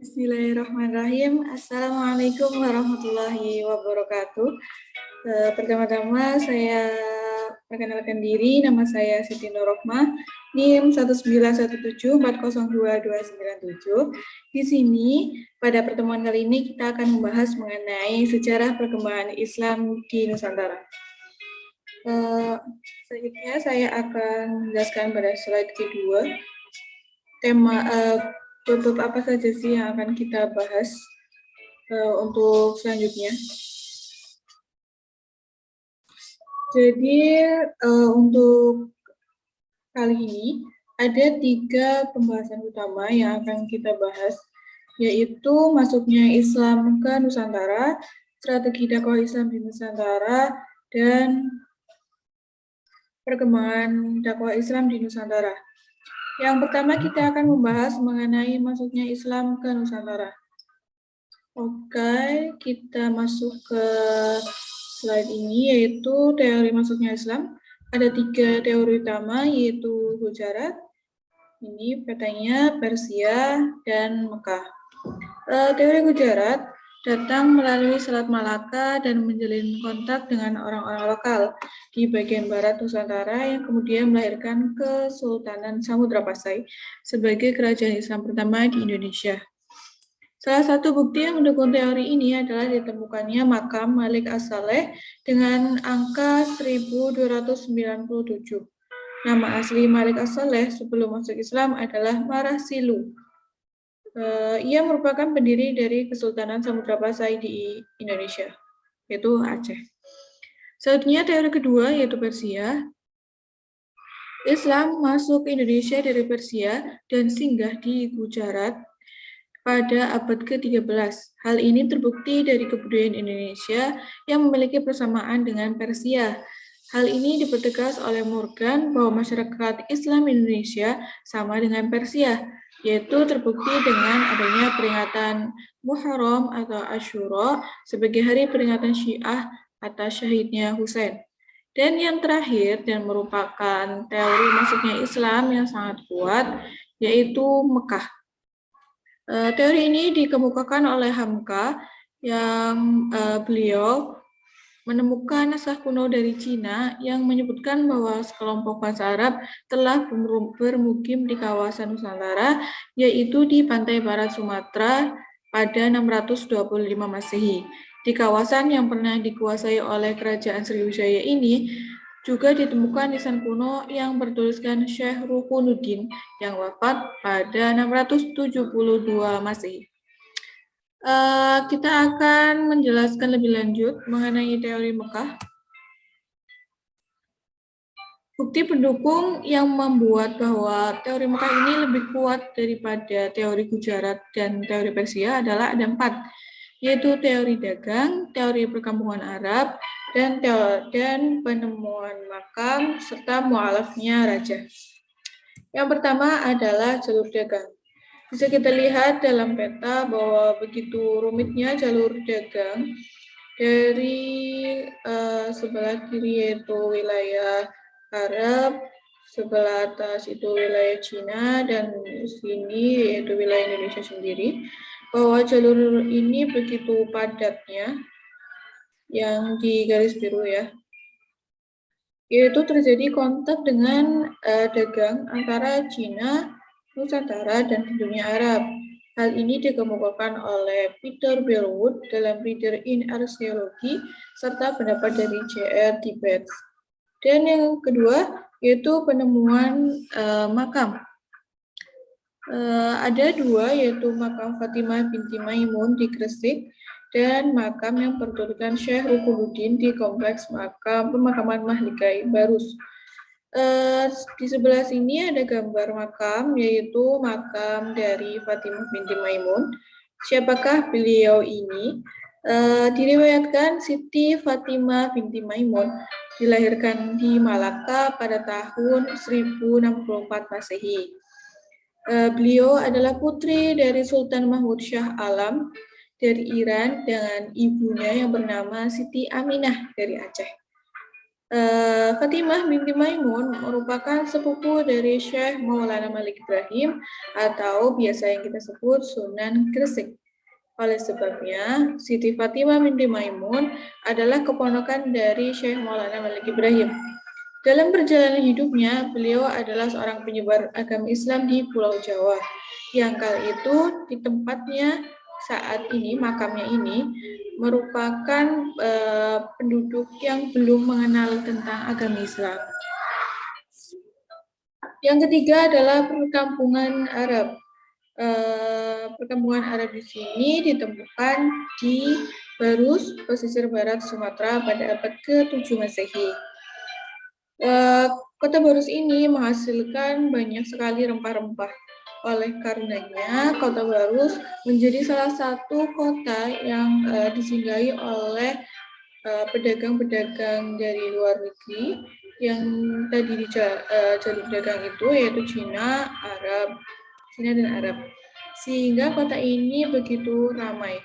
Bismillahirrahmanirrahim. Assalamualaikum warahmatullahi wabarakatuh. Pertama-tama saya perkenalkan diri, nama saya Siti Nurrohmah, NIM 19174022297. Di sini pada pertemuan kali ini kita akan membahas mengenai sejarah perkembangan Islam di Nusantara. Selanjutnya saya akan menjelaskan pada slide kedua tema bab apa saja sih yang akan kita bahas untuk selanjutnya. Jadi untuk kali ini ada 3 pembahasan utama yang akan kita bahas, yaitu masuknya Islam ke Nusantara, strategi dakwah Islam di Nusantara, dan perkembangan dakwah Islam di Nusantara. Yang pertama kita akan membahas mengenai masuknya Islam ke Nusantara. Oke, kita masuk ke slide ini, yaitu teori masuknya Islam. Ada 3 teori utama, yaitu Gujarat, ini petanya Persia, dan Mekah. Teori Gujarat datang melalui Selat Malaka dan menjalin kontak dengan orang-orang lokal di bagian barat Nusantara yang kemudian melahirkan Kesultanan Samudra Pasai sebagai kerajaan Islam pertama di Indonesia. Salah satu bukti yang mendukung teori ini adalah ditemukannya makam Malik As-Saleh dengan angka 1297. Nama asli Malik As-Saleh sebelum masuk Islam adalah Marasilu. Ia merupakan pendiri dari Kesultanan Samudra Pasai di Indonesia, yaitu Aceh. Selanjutnya teori kedua, yaitu Persia. Islam masuk ke Indonesia dari Persia dan singgah di Gujarat pada abad ke-13. Hal ini terbukti dari kebudayaan Indonesia yang memiliki persamaan dengan Persia. Hal ini dipertegas oleh Morgan bahwa masyarakat Islam Indonesia sama dengan Persia, yaitu terbukti dengan adanya peringatan Muharram atau Asyura sebagai hari peringatan Syiah atas syahidnya Husain. Dan yang terakhir dan merupakan teori masuknya Islam yang sangat kuat, yaitu Mekah. Teori ini dikemukakan oleh Hamka yang beliau menemukan naskah kuno dari Cina yang menyebutkan bahwa sekelompok bangsa Arab telah bermukim di kawasan Nusantara, yaitu di pantai barat Sumatera pada 625 Masehi. Di kawasan yang pernah dikuasai oleh Kerajaan Sriwijaya ini juga ditemukan nisan kuno yang bertuliskan Syekh Rukunuddin yang wafat pada 672 Masehi. Kita akan menjelaskan lebih lanjut mengenai teori Mekah. Bukti pendukung yang membuat bahwa teori Mekah ini lebih kuat daripada teori Gujarat dan teori Persia adalah ada 4, yaitu teori dagang, teori perkampungan Arab, dan penemuan makam, serta mu'alafnya raja. Yang pertama adalah jalur dagang. Bisa kita lihat dalam peta bahwa begitu rumitnya jalur dagang dari sebelah kiri yaitu wilayah Arab, sebelah atas itu wilayah Cina, dan sini yaitu wilayah Indonesia sendiri, bahwa jalur ini begitu padatnya, yang di garis biru ya, yaitu terjadi kontak dengan dagang antara Cina, Nusantara, dan dunia Arab. Hal ini dikemukakan oleh Peter Bellwood dalam Reader in Archaeology serta pendapat dari J.R. Tibbets. Dan yang kedua yaitu penemuan makam. Ada 2, yaitu makam Fatimah binti Maimun di Gresik dan makam yang bertuliskan Syekh Rukunuddin di kompleks pemakaman Mahligai Barus. Di sebelah sini ada gambar makam, yaitu makam dari Fatimah binti Maimun. Siapakah beliau ini? Diriwayatkan Siti Fatimah binti Maimun dilahirkan di Malaka pada tahun 1064 Masehi. Beliau adalah putri dari Sultan Mahmud Shah Alam dari Iran dengan ibunya yang bernama Siti Aminah dari Aceh. Fatimah binti Maimun merupakan sepupu dari Syekh Maulana Malik Ibrahim atau biasa yang kita sebut Sunan Gresik. Oleh sebabnya, Siti Fatimah binti Maimun adalah keponakan dari Syekh Maulana Malik Ibrahim. Dalam perjalanan hidupnya, beliau adalah seorang penyebar agama Islam di Pulau Jawa, yang kala itu di tempatnya saat ini, makamnya ini, merupakan penduduk yang belum mengenal tentang agama Islam. Yang ketiga adalah perkampungan Arab. Perkampungan Arab di sini ditemukan di Barus, pesisir barat Sumatera pada abad ke-7 Masehi. Kota Barus ini menghasilkan banyak sekali rempah-rempah. Oleh karenanya, Kota Barus menjadi salah satu kota yang disinggahi oleh pedagang-pedagang dari luar negeri yang tadi di jalur dagang itu yaitu Cina dan Arab. Sehingga kota ini begitu ramai.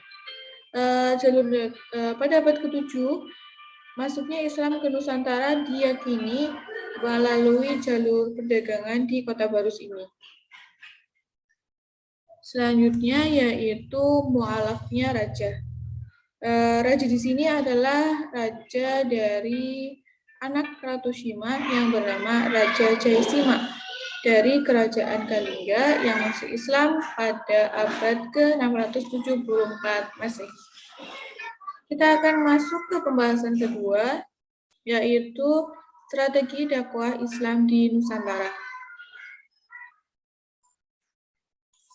Pada abad ke-7, masuknya Islam ke Nusantara diyakini melalui jalur perdagangan di Kota Barus ini. Selanjutnya yaitu mualafnya raja. Raja di sini adalah raja dari anak Ratu Shima yang bernama Raja Jaisima dari Kerajaan Kalingga yang masuk Islam pada abad ke-674 Masehi. Kita akan masuk ke pembahasan kedua, yaitu strategi dakwah Islam di Nusantara.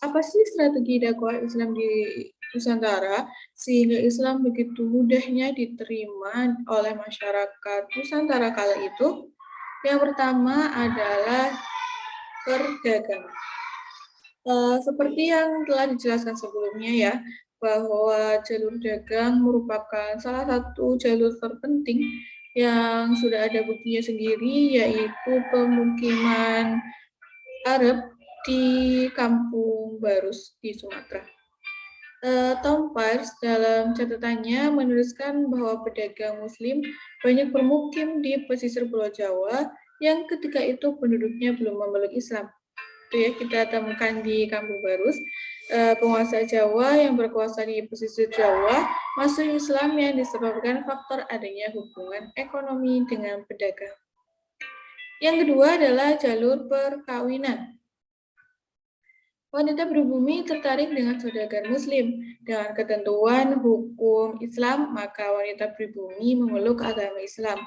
Apa sih strategi dakwah Islam di Nusantara sehingga Islam begitu mudahnya diterima oleh masyarakat Nusantara kala itu? Yang pertama adalah perdagangan. Seperti yang telah dijelaskan sebelumnya ya, bahwa jalur dagang merupakan salah satu jalur terpenting yang sudah ada buktinya sendiri, yaitu pemukiman Arab di Kampung Barus di Sumatera. Tom Pires dalam catatannya menuliskan bahwa pedagang Muslim banyak bermukim di pesisir Pulau Jawa yang ketika itu penduduknya belum memeluk Islam. Itu ya kita temukan di Kampung Barus. Penguasa Jawa yang berkuasa di pesisir Jawa masuk Islam yang disebabkan faktor adanya hubungan ekonomi dengan pedagang. Yang kedua adalah jalur perkawinan. Wanita pribumi tertarik dengan saudagar Muslim. Dengan ketentuan hukum Islam, maka wanita pribumi memeluk agama Islam.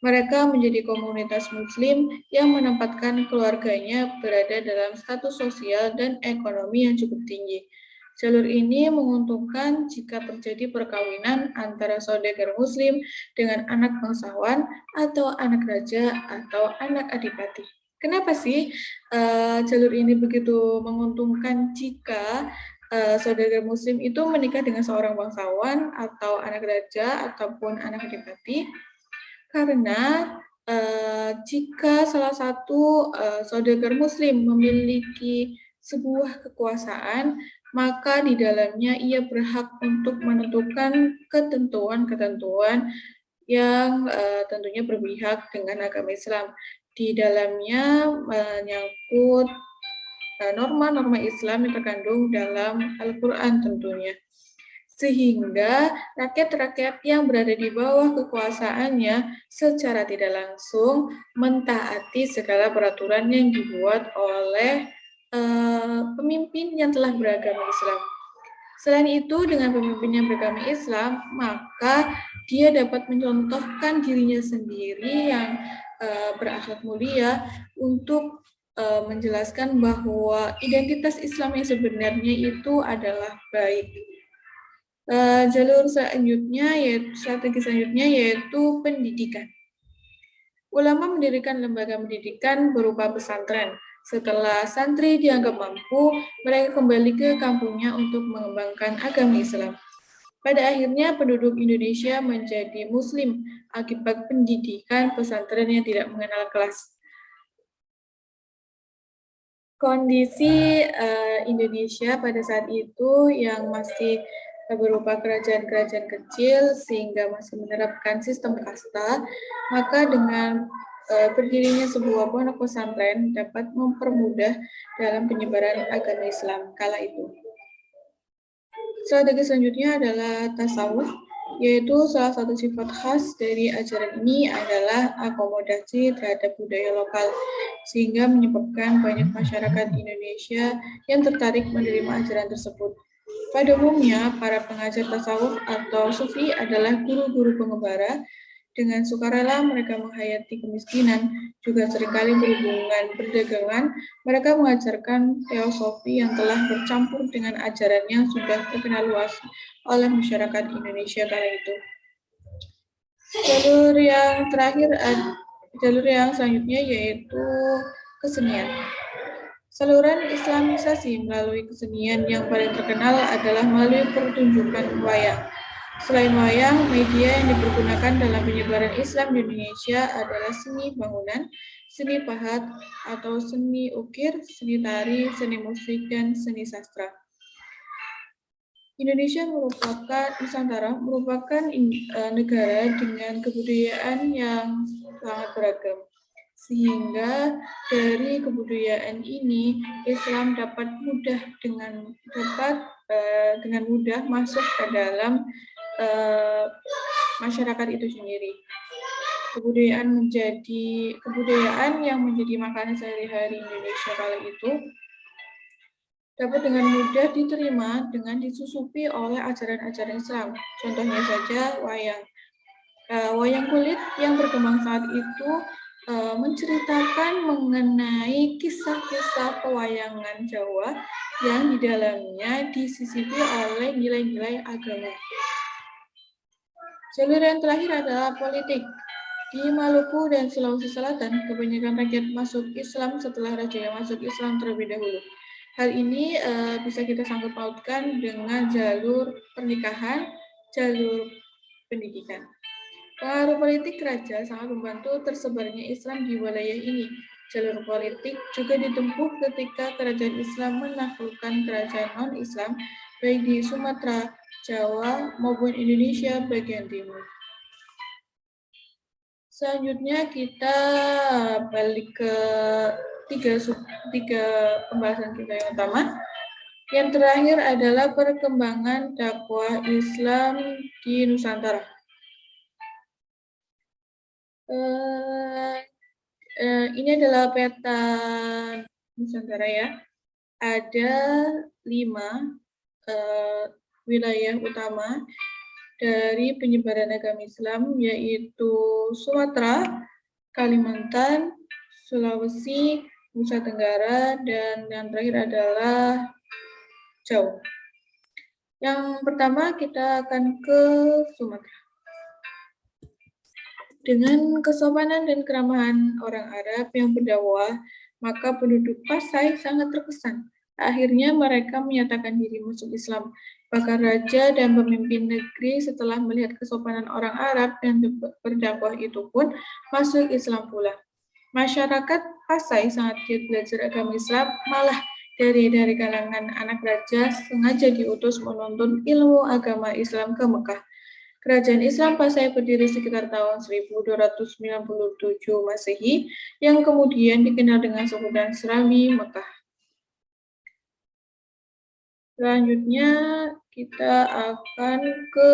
Mereka menjadi komunitas Muslim yang menempatkan keluarganya berada dalam status sosial dan ekonomi yang cukup tinggi. Jalur ini menguntungkan jika terjadi perkawinan antara saudagar Muslim dengan anak bangsawan atau anak raja atau anak adipati. Kenapa sih jalur ini begitu menguntungkan jika saudagar Muslim itu menikah dengan seorang bangsawan atau anak raja ataupun anak adipati? Karena jika salah satu saudagar Muslim memiliki sebuah kekuasaan, maka di dalamnya ia berhak untuk menentukan ketentuan-ketentuan yang tentunya berpihak dengan agama Islam. Di dalamnya menyangkut norma-norma Islam yang terkandung dalam Al-Quran tentunya. Sehingga rakyat-rakyat yang berada di bawah kekuasaannya secara tidak langsung mentaati segala peraturan yang dibuat oleh pemimpin yang telah beragama Islam. Selain itu, dengan pemimpin yang beragama Islam, maka dia dapat mencontohkan dirinya sendiri yang berakhlak mulia untuk menjelaskan bahwa identitas Islam yang sebenarnya itu adalah baik. Strategi selanjutnya yaitu pendidikan. Ulama mendirikan lembaga pendidikan berupa pesantren. Setelah santri dianggap mampu, mereka kembali ke kampungnya untuk mengembangkan agama Islam. Pada akhirnya penduduk Indonesia menjadi Muslim akibat pendidikan pesantren yang tidak mengenal kelas. Kondisi Indonesia pada saat itu yang masih berupa kerajaan-kerajaan kecil sehingga masih menerapkan sistem kasta, maka dengan berdirinya sebuah pondok pesantren dapat mempermudah dalam penyebaran agama Islam kala itu. Strategi selanjutnya adalah tasawuf, yaitu salah satu sifat khas dari ajaran ini adalah akomodasi terhadap budaya lokal, sehingga menyebabkan banyak masyarakat Indonesia yang tertarik menerima ajaran tersebut. Pada umumnya, para pengajar tasawuf atau sufi adalah guru-guru pengembara. Dengan sukarela mereka menghayati kemiskinan, juga seringkali berhubungan perdagangan. Mereka mengajarkan teosofi yang telah bercampur dengan ajaran yang sudah terkenal luas oleh masyarakat Indonesia kala itu. Jalur yang selanjutnya yaitu kesenian. Saluran Islamisasi melalui kesenian yang paling terkenal adalah melalui pertunjukan wayang. Selain wayang, media yang dipergunakan dalam penyebaran Islam di Indonesia adalah seni bangunan, seni pahat atau seni ukir, seni tari, seni musik, dan seni sastra. Nusantara merupakan negara dengan kebudayaan yang sangat beragam. Sehingga dari kebudayaan ini Islam dapat dengan mudah masuk ke dalam masyarakat itu sendiri. Kebudayaan yang menjadi makanan sehari-hari Indonesia kala itu dapat dengan mudah diterima dengan disusupi oleh ajaran-ajaran Islam. Contohnya saja wayang. Wayang kulit yang berkembang saat itu menceritakan mengenai kisah-kisah pewayangan Jawa yang di dalamnya disisipi oleh nilai-nilai agama. Jalur yang terakhir adalah politik. Di Maluku dan Sulawesi Selatan, kebanyakan rakyat masuk Islam setelah raja yang masuk Islam terlebih dahulu. Hal ini bisa kita sangkut pautkan dengan jalur pernikahan, jalur pendidikan. Pengaruh politik raja sangat membantu tersebarnya Islam di wilayah ini. Jalur politik juga ditempuh ketika kerajaan Islam menaklukkan kerajaan non-Islam, baik di Sumatera, Jawa, maupun Indonesia bagian timur. Selanjutnya kita balik ke tiga pembahasan kita yang utama. Yang terakhir adalah perkembangan dakwah Islam di Nusantara. Ini adalah peta Nusantara ya. Ada 5 wilayah utama dari penyebaran agama Islam, yaitu Sumatera, Kalimantan, Sulawesi, Nusa Tenggara, dan yang terakhir adalah Jawa. Yang pertama kita akan ke Sumatera. Dengan kesopanan dan keramahan orang Arab yang berdakwah, maka penduduk Pasai sangat terkesan. Akhirnya mereka menyatakan diri masuk Islam. Bahkan raja dan pemimpin negeri setelah melihat kesopanan orang Arab dan berdakwah itu pun masuk Islam pula. Masyarakat Pasai sangat giat belajar agama Islam, malah dari kalangan anak raja sengaja diutus menuntun ilmu agama Islam ke Mekah. Kerajaan Islam Pasai berdiri sekitar tahun 1297 Masehi, yang kemudian dikenal dengan sebutan Serambi Mekah. Selanjutnya kita akan ke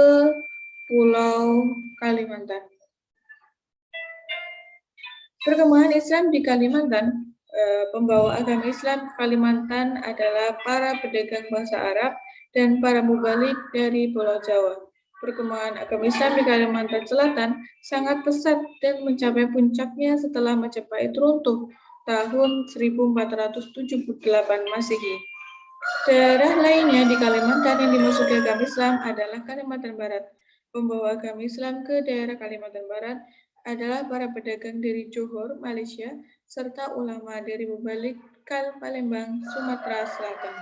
Pulau Kalimantan. Perkembangan Islam di Kalimantan, pembawa agama Islam Kalimantan adalah para pedagang bangsa Arab dan para mubalik dari Pulau Jawa. Perkembangan agama Islam di Kalimantan Selatan sangat pesat dan mencapai puncaknya setelah Majapahit runtuh tahun 1478 Masehi. Daerah lainnya di Kalimantan yang dimasuki agama Islam adalah Kalimantan Barat. Pembawa agama Islam ke daerah Kalimantan Barat adalah para pedagang dari Johor, Malaysia, serta ulama dari Mubalik, Palembang, Sumatera Selatan.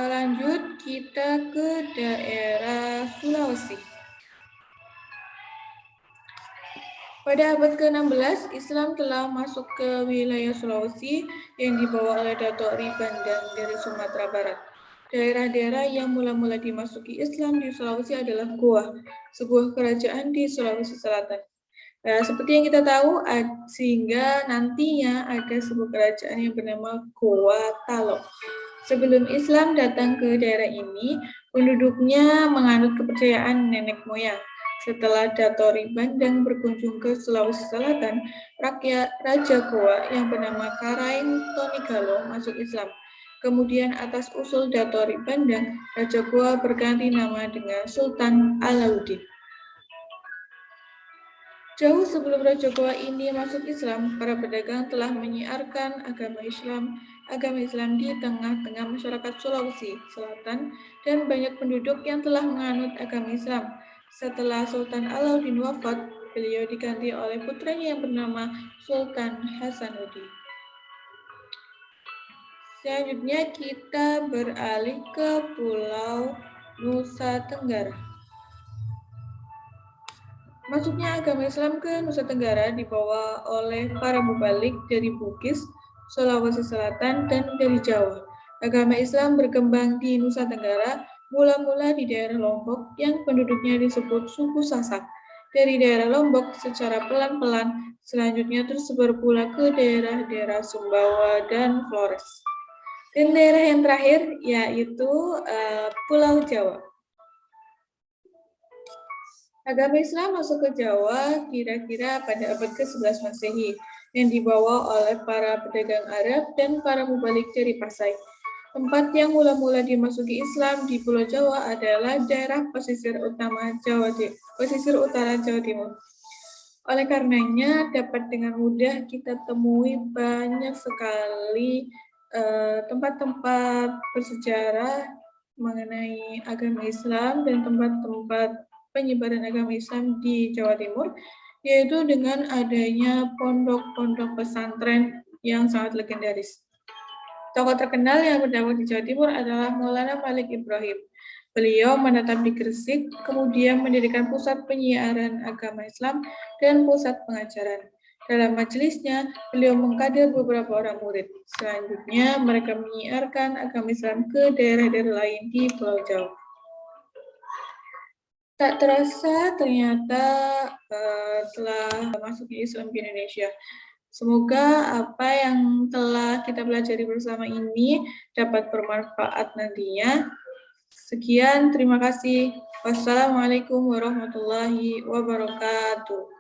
Lanjut kita ke daerah Sulawesi. Pada abad ke-16, Islam telah masuk ke wilayah Sulawesi yang dibawa oleh Datuk Ri Bandang dari Sumatera Barat. Daerah-daerah yang mula-mula dimasuki Islam di Sulawesi adalah Goa, sebuah kerajaan di Sulawesi Selatan. Nah, seperti yang kita tahu, sehingga nantinya ada sebuah kerajaan yang bernama Goa Talo. Sebelum Islam datang ke daerah ini, penduduknya menganut kepercayaan nenek moyang. Setelah Datori Bandang berkunjung ke Sulawesi Selatan, Raja Goa yang bernama Karaeng Tonigalo masuk Islam. Kemudian atas usul Datori Bandang, Raja Goa berganti nama dengan Sultan Alauddin. Jauh sebelum Raja Goa ini masuk Islam, para pedagang telah menyiarkan agama Islam di tengah-tengah masyarakat Sulawesi Selatan dan banyak penduduk yang telah menganut agama Islam. Setelah Sultan Alauddin wafat, beliau diganti oleh putranya yang bernama Sultan Hasanuddin. Selanjutnya kita beralih ke Pulau Nusa Tenggara. Masuknya agama Islam ke Nusa Tenggara dibawa oleh para mubalik dari Bugis, Sulawesi Selatan, dan dari Jawa. Agama Islam berkembang di Nusa Tenggara mula-mula di daerah Lombok yang penduduknya disebut suku Sasak. Dari daerah Lombok secara pelan-pelan, selanjutnya tersebar pula ke daerah-daerah Sumbawa dan Flores. Dan daerah yang terakhir yaitu Pulau Jawa. Agama Islam masuk ke Jawa kira-kira pada abad ke-11 Masehi yang dibawa oleh para pedagang Arab dan para mubalik dari Pasai. Tempat yang mula-mula dimasuki Islam di Pulau Jawa adalah daerah pesisir utara Jawa Timur. Oleh karenanya, dapat dengan mudah kita temui banyak sekali tempat-tempat bersejarah mengenai agama Islam dan tempat-tempat penyebaran agama Islam di Jawa Timur, yaitu dengan adanya pondok-pondok pesantren yang sangat legendaris. Tokoh terkenal yang berdakwah di Jawa Timur adalah Maulana Malik Ibrahim. Beliau menetap di Gresik, kemudian mendirikan pusat penyiaran agama Islam dan pusat pengajaran. Dalam majelisnya, beliau mengkader beberapa orang murid. Selanjutnya, mereka menyiarkan agama Islam ke daerah-daerah lain di Pulau Jawa. Tak terasa ternyata telah masuk Islam di Indonesia. Semoga apa yang telah kita pelajari bersama ini dapat bermanfaat nantinya. Sekian, terima kasih. Wassalamualaikum warahmatullahi wabarakatuh.